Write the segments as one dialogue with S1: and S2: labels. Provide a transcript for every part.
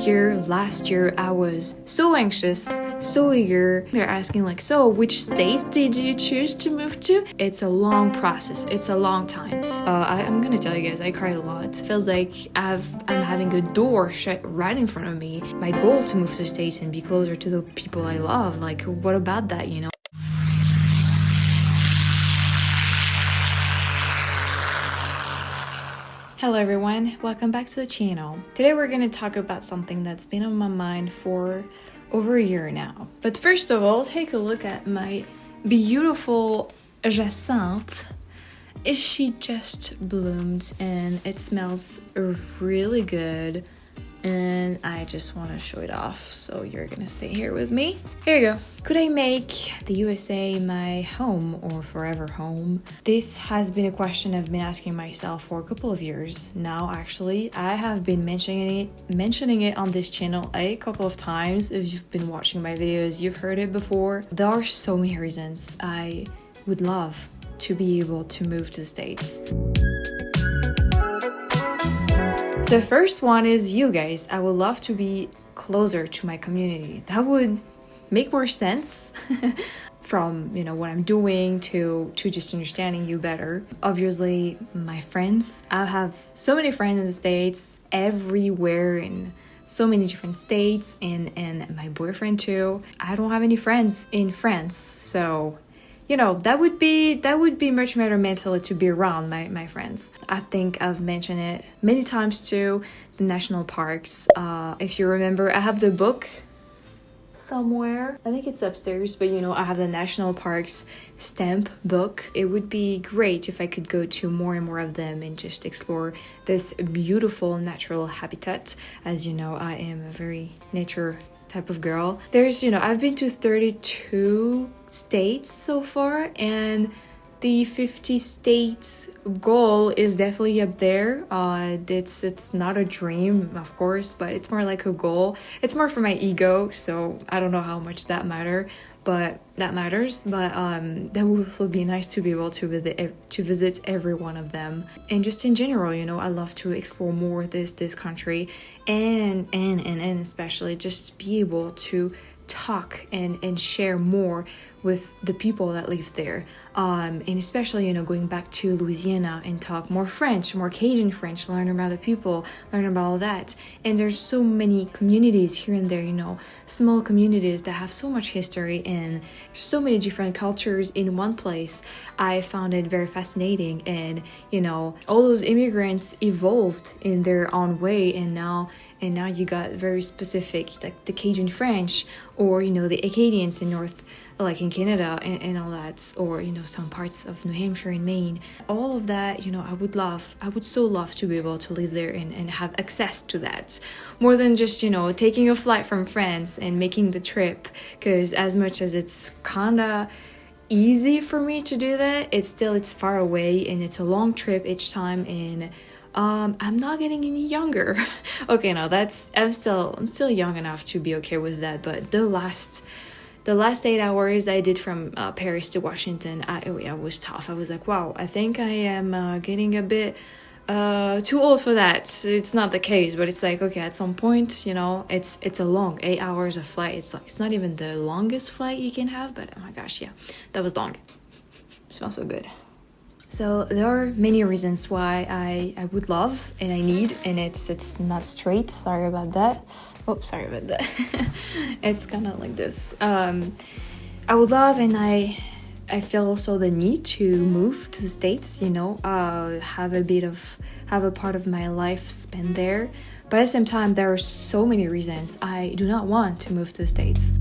S1: last year, I was so anxious, so eager. They're asking like, so which state did you choose to move to? It's a long process. It's a long time. I'm gonna tell you guys, I cried a lot. It feels like I'm having a door shut right in front of me. My goal to move to the States and be closer to the people I love. Like, what about that, you know? Hello everyone, welcome back to the channel. Today we're going to talk about something that's been on my mind for over a year now. But first of all, take a look at my beautiful jacinthe. She just bloomed and it smells really good. And I just want to show it off, so you're gonna stay here with me. Here you go. Could I make the USA my home or forever home? This has been a question I've been asking myself for a couple of years now. Actually, I have been mentioning it on this channel a couple of times. If you've been watching my videos, you've heard it before. There are so many reasons I would love to be able to move to the States. The first one is you guys. I would love to be closer to my community. That would make more sense from, you know, what I'm doing to just understanding you better. Obviously, my friends. I have so many friends in the States, everywhere in so many different states, and my boyfriend too. I don't have any friends in France, so you know, that would be much better mentally to be around my friends. I think I've mentioned it many times too, the national parks. If you remember, I have the book somewhere. I think it's upstairs, but you know, I have the national parks stamp book. It would be great if I could go to more and more of them and just explore this beautiful natural habitat. As you know, I am a very nature type of girl. There's, you know, I've been to 32 states so far, and the 50 states goal is definitely up there. It's not a dream, of course, but it's more like a goal. It's more for my ego, so I don't know how much that matters. But that would also be nice to be able to visit every one of them. And just in general, you know, I love to explore more this country, and especially just be able to talk and share more with the people that live there, and especially, you know, going back to Louisiana and talk more French, more Cajun French, learn about the people, learn about all that. And there's so many communities here and there, you know, small communities that have so much history and so many different cultures in one place. I found it very fascinating, and you know, all those immigrants evolved in their own way, and now you got very specific, like the Cajun French, or you know, the Acadians in North, like in Canada and all that, or you know, some parts of New Hampshire and Maine. All of that, you know, I would so love to be able to live there and have access to that, more than just, you know, taking a flight from France and making the trip. Because as much as it's kinda easy for me to do that, it's far away and it's a long trip each time, and I'm not getting any younger. Okay, no, I'm still young enough to be okay with that. But the last 8 hours I did from Paris to Washington, I was tough. I was like, wow, I think I am getting a bit too old for that. It's not the case, but it's like, okay, at some point, you know, it's a long 8 hours of flight. It's not even the longest flight you can have, but oh my gosh, yeah, that was long. It smells so good. So there are many reasons why I would love and I need, and it's not straight. Sorry about that. It's kind of like this. I would love, and I feel also the need to move to the States, you know, have a part of my life spent there. But at the same time, there are so many reasons I do not want to move to the States.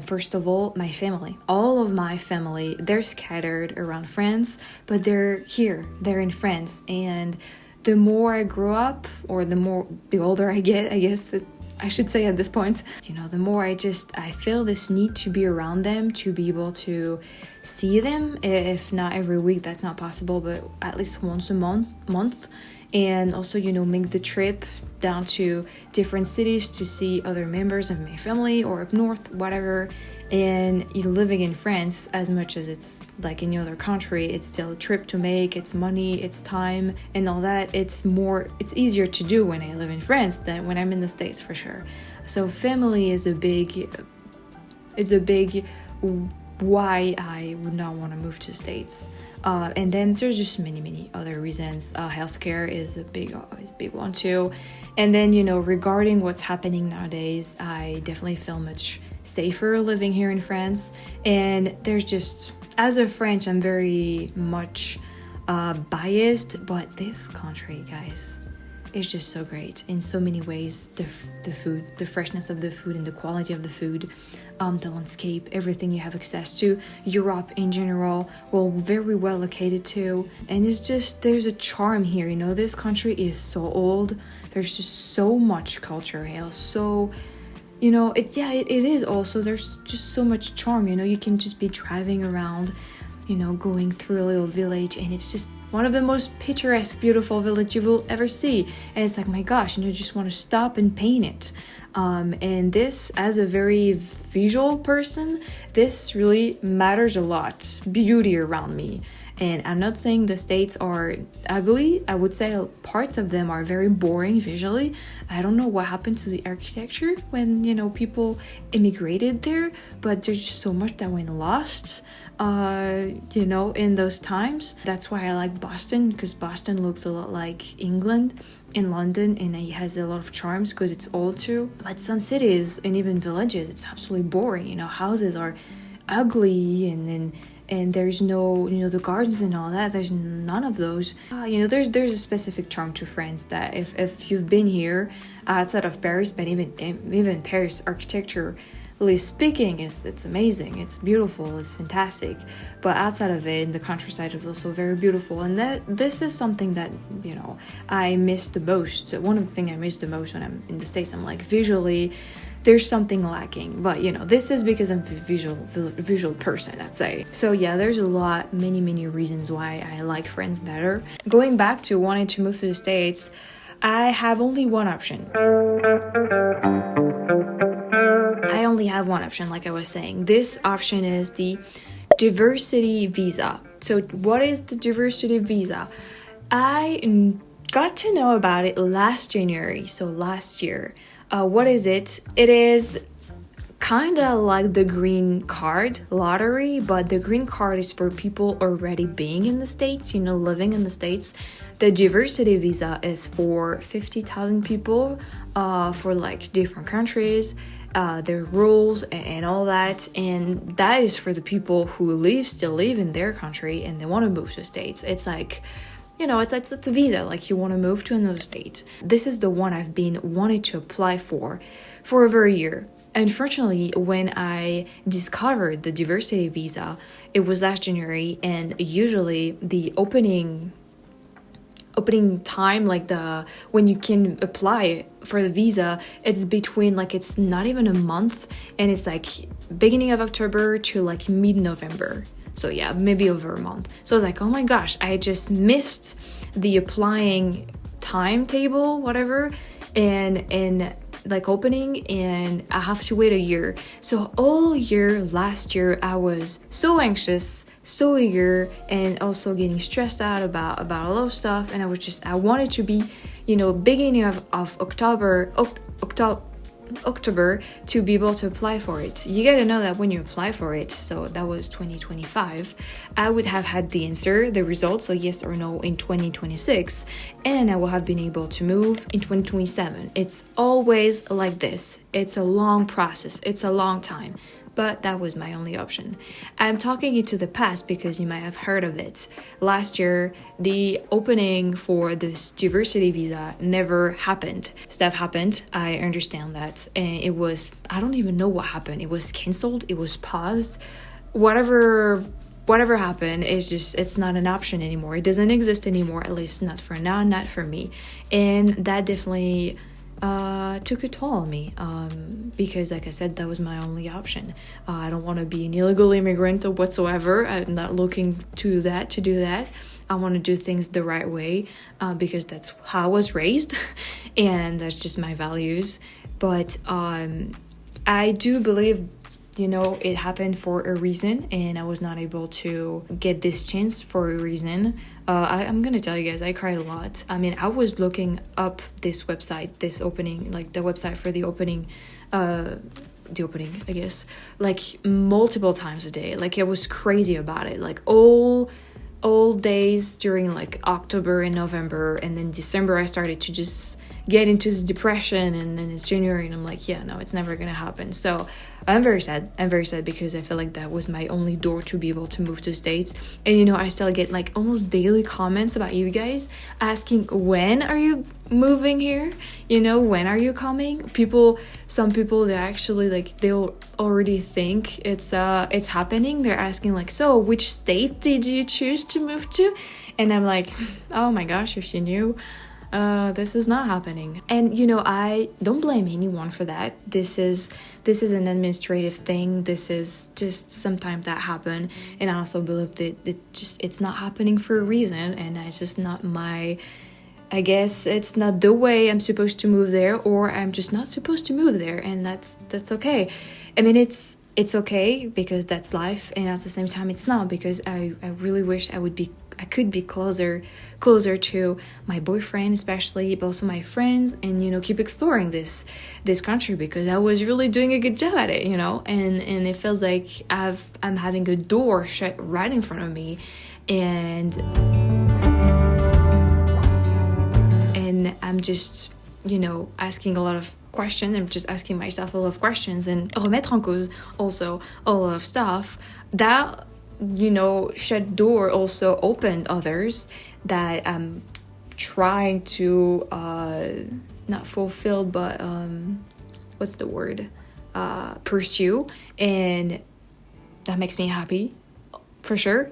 S1: First of all, my family. All of my family, they're scattered around France, but they're here. They're in France. And the more I grow up, or the older I get, I guess I should say at this point, you know, the more I feel this need to be around them, to be able to see them. If not every week, that's not possible, but at least once a month. and also, make the trip down to different cities to see other members of my family or up north, whatever. And living in France, as much as it's like any other country, it's still a trip to make. It's money, it's time, and all that. It's easier to do when I live in France than when I'm in the States, for sure. So family is a big why I would not want to move to the States. And then there's just many other reasons. Healthcare is a big one too. And then, regarding what's happening nowadays, I definitely feel much safer living here in France. And there's just, as a French, I'm very much biased, but this country, guys, is just so great in so many ways. The food, the freshness of the food and the quality of the food, the landscape, everything you have access to. Europe in general, very well located too. And it's just, there's a charm here, this country is so old. There's just so much culture here. So, it is also, there's just so much charm, you can just be driving around, going through a little village, and it's just one of the most picturesque, beautiful village you will ever see. And it's like, my gosh, just want to stop and paint it. And this, as a very visual person, this really matters a lot. Beauty around me. And I'm not saying the States are ugly. I would say parts of them are very boring visually. I don't know what happened to the architecture when, people immigrated there, but there's just so much that went lost, in those times. That's why I like Boston, because Boston looks a lot like England in London, and it has a lot of charms because it's old too. But some cities and even villages, it's absolutely boring. Houses are ugly, and there's no, the gardens and all that. There's none of those. There's a specific charm to France that if you've been here outside of Paris, but even Paris, architecturally speaking, it's amazing. It's beautiful. It's fantastic. But outside of it, the countryside is also very beautiful. And this is something that I miss the most. So one of the things I miss the most when I'm in the States, I'm like, visually, there's something lacking. But this is because I'm a visual person, I'd say. So yeah, there's many reasons why I like France better. Going back to wanting to move to the States, I have only one option. Like I was saying. This option is the diversity visa. So what is the diversity visa? I got to know about it last January, so last year. What is it? It is kind of like the green card lottery, but the green card is for people already being in the States, living in the States. The diversity visa is for 50,000 people for like different countries, their rules and all that. And that is for the people who still live in their country and they want to move to the States. It's like, it's a visa, like you want to move to another state. This is the one I've been wanting to apply for over a year. Unfortunately, when I discovered the diversity visa, it was last January, and usually the opening time, like when you can apply for the visa, it's between it's not even a month, and it's like beginning of October to like mid-November. So yeah, maybe over a month. So I was like, oh my gosh, I just missed the applying timetable, whatever, and like opening, and I have to wait a year. So all year last year, I was so anxious, so eager, and also getting stressed out about a lot of stuff. And I wanted to be, beginning of October to be able to apply for it. You gotta know that when you apply for it, so that was 2025, I would have had the answer, the results, so yes or no, in 2026, and I will have been able to move in 2027. It's always like this. It's a long process. It's a long time. But that was my only option. I'm talking into the past because you might have heard of it. Last year, the opening for this diversity visa never happened. Stuff happened, I understand that. And it was, I don't even know what happened. It was canceled, it was paused. Whatever happened, it's not an option anymore. It doesn't exist anymore, at least not for now, not for me. And that definitely took a toll on me, because like I said, that was my only option. I don't want to be an illegal immigrant or whatsoever. I'm not looking to do that. I want to do things the right way, because that's how I was raised and that's just my values. But I do believe, it happened for a reason, and I was not able to get this chance for a reason. I'm gonna tell you guys, I cried a lot. I mean, I was looking up this website, this opening, like the website for the opening, I guess, like multiple times a day. Like, I was crazy about it, like all days during like October and November, and then December I started to just get into this depression, and then it's January and I'm like, yeah, no, it's never gonna happen. So I'm very sad because I feel like that was my only door to be able to move to States. And I still get like almost daily comments about you guys asking, when are you moving here, when are you coming? Some people, they actually like, they'll already think it's happening. They're asking like, so which state did you choose to move to? And I'm like, oh my gosh, if you knew, this is not happening. And I don't blame anyone for that. This is an administrative thing. This is just sometimes that happen. And I also believe that it's not happening for a reason, and it's just not I guess it's not the way I'm supposed to move there, or I'm just not supposed to move there, and that's okay. I mean, it's okay because that's life, and at the same time it's not, because I really wish I could be closer to my boyfriend, especially, but also my friends, and keep exploring this country, because I was really doing a good job at it, and it feels like I'm having a door shut right in front of me, and I'm just asking a lot of questions. I'm just asking myself a lot of questions, and remettre en cause also a lot of stuff that shut door also opened others that I'm trying to not fulfill, but what's the word, pursue, and that makes me happy for sure,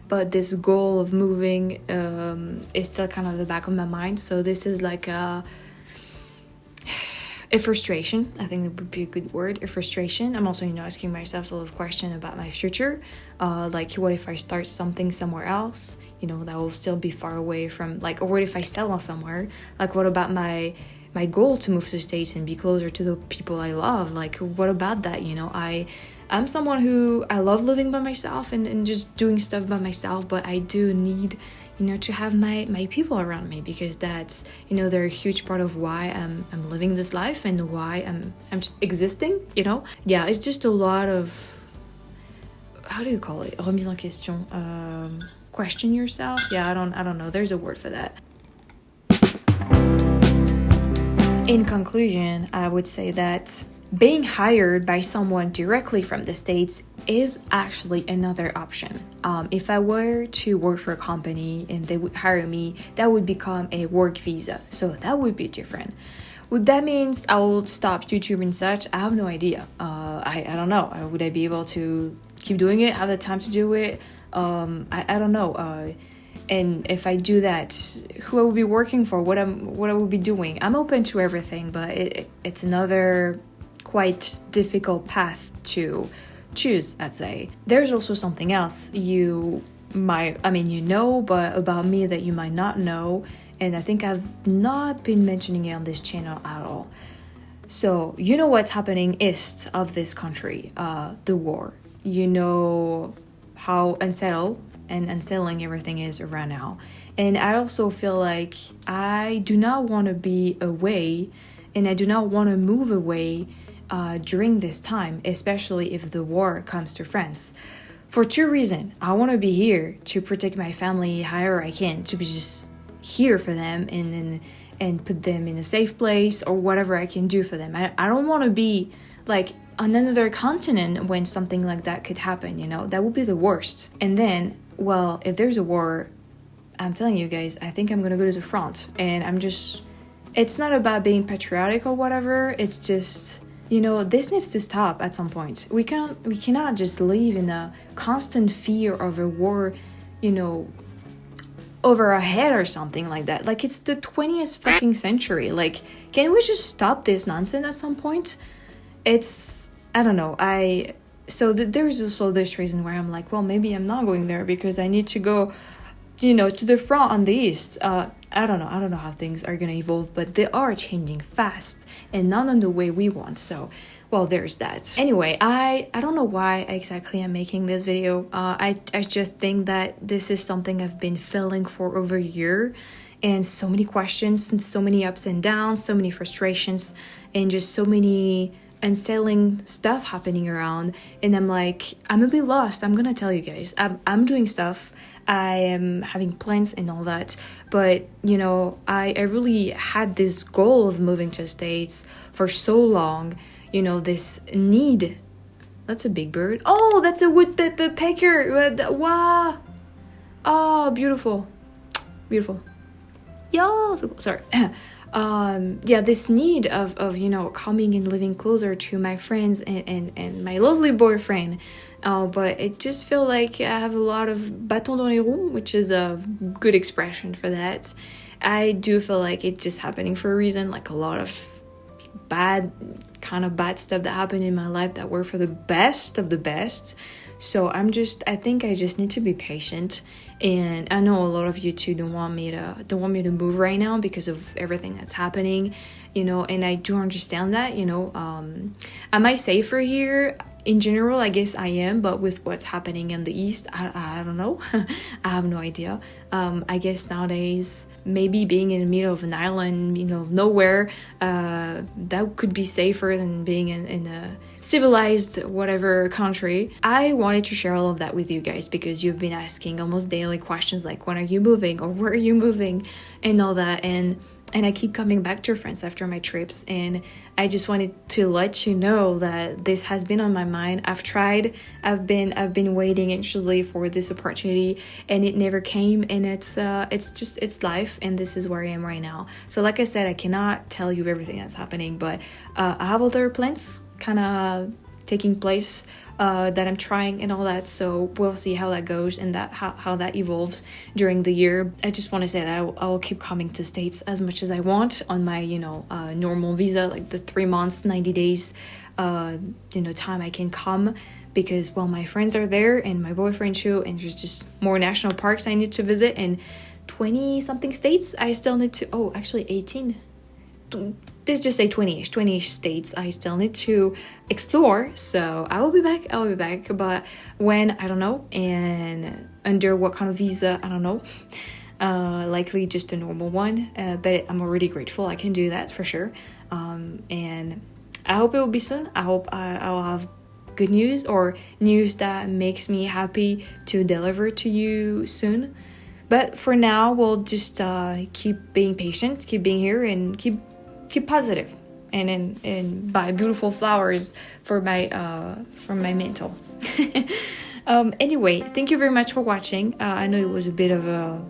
S1: but this goal of moving is still kind of the back of my mind. So this is like a frustration. I think that would be a good word, a frustration. I'm also asking myself a lot of questions about my future, like what if I start something somewhere else, that will still be far away from, like, or what if I settle somewhere, like what about my goal to move to the States and be closer to the people I love, like what about that? I'm someone who, I love living by myself and just doing stuff by myself, but I do need to have my people around me, because that's they're a huge part of why I'm living this life and why I'm just existing. Yeah, it's just a lot of, how do you call it, remise en question, question yourself. Yeah, I don't know, there's a word for that. In conclusion, I would say that being hired by someone directly from the States is actually another option. If I were to work for a company and they would hire me, that would become a work visa. So that would be different. Would that means I will stop YouTube and such? I have no idea. I don't know. Would I be able to keep doing it? Have the time to do it? I don't know. And if I do that, who I will be working for, what I will be doing. I'm open to everything, but it's another quite difficult path to choose, I'd say. There's also something else but about me that you might not know, and I think I've not been mentioning it on this channel at all. So, what's happening east of this country, the war. How unsettling everything is around now. And I also feel like I do not want to be away, and I do not want to move away during this time, especially if the war comes to France. For two reasons. I want to be here to protect my family however I can, to be just here for them and put them in a safe place or whatever I can do for them. I don't want to be like on another continent when something like that could happen, that would be the worst. And then, well, if there's a war, I'm telling you guys, I think I'm gonna go to the front. And it's not about being patriotic or whatever, it's just, this needs to stop at some point. We cannot just live in a constant fear of a war, over our head or something like that. Like, it's the 20th fucking century. Like, can we just stop this nonsense at some point? I don't know. There's also this reason where I'm like, well, maybe I'm not going there because I need to go to the front on the east. I don't know how things are gonna evolve, but they are changing fast and not in the way we want. So, well, there's that. Anyway, I don't know why exactly I'm making this video. I just think that this is something I've been feeling for over a year, and so many questions and so many ups and downs, so many frustrations, and just so many unsettling stuff happening around. And I'm like, I'm a bit lost. I'm gonna tell you guys, I'm doing stuff, I am having plans and all that, but I really had this goal of moving to the States for so long. This need. That's a big bird. Oh, that's a woodpecker. Wow. Oh, beautiful. Yeah, so, sorry. This need of coming and living closer to my friends and my lovely boyfriend. But it just feel like I have a lot of bâtons dans les roues, which is a good expression for that. I do feel like it's just happening for a reason, like a lot of bad stuff that happened in my life that were for the best of the best. So I think I just need to be patient. And I know a lot of you too don't want me to move right now because of everything that's happening, and I do understand that. Am I safer here? In general, I guess I am, but with what's happening in the East, I don't know. I have no idea. I guess nowadays, maybe being in the middle of an island, of nowhere, that could be safer than being in a civilized whatever country. I wanted to share all of that with you guys because you've been asking almost daily questions like, when are you moving, or where are you moving, and all that. And I keep coming back to France after my trips, and I just wanted to let you know that this has been on my mind. I've been waiting anxiously for this opportunity, and it never came. And it's life, and this is where I am right now. So like I said, I cannot tell you everything that's happening, but I have other plans kind of taking place that I'm trying and all that, so we'll see how that goes and that how that evolves during the year. I just want to say that I will keep coming to States as much as I want on my normal visa, like the 3 months 90 days time I can come, because my friends are there and my boyfriend too, and there's just more national parks I need to visit, and 20 something states I still need to 18, let's just say 20-ish states I still need to explore. So I will be back, but when, I don't know, and under what kind of visa, I don't know. Likely just a normal one, but I'm already grateful I can do that for sure. And I hope it will be soon. I hope I'll have good news, or news that makes me happy to deliver to you soon. But for now, we'll just keep being patient, keep being here, and keep positive, and buy beautiful flowers for my mental. Anyway, thank you very much for watching. I know it was a bit of a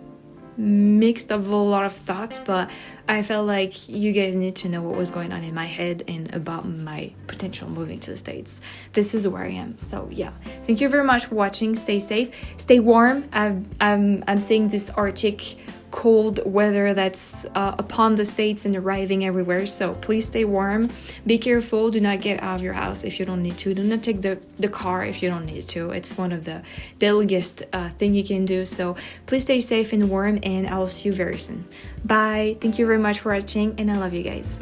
S1: mixed of a lot of thoughts, but I felt like you guys need to know what was going on in my head and about my potential moving to the States. This is where I am. So yeah, thank you very much for watching. Stay safe, stay warm. I'm seeing this Arctic cold weather that's upon the States and arriving everywhere, so please stay warm, be careful, do not get out of your house if you don't need to, do not take the car if you don't need to. It's one of the deadliest thing you can do, so please stay safe and warm, and I will see you very soon. Bye, thank you very much for watching, and I love you guys.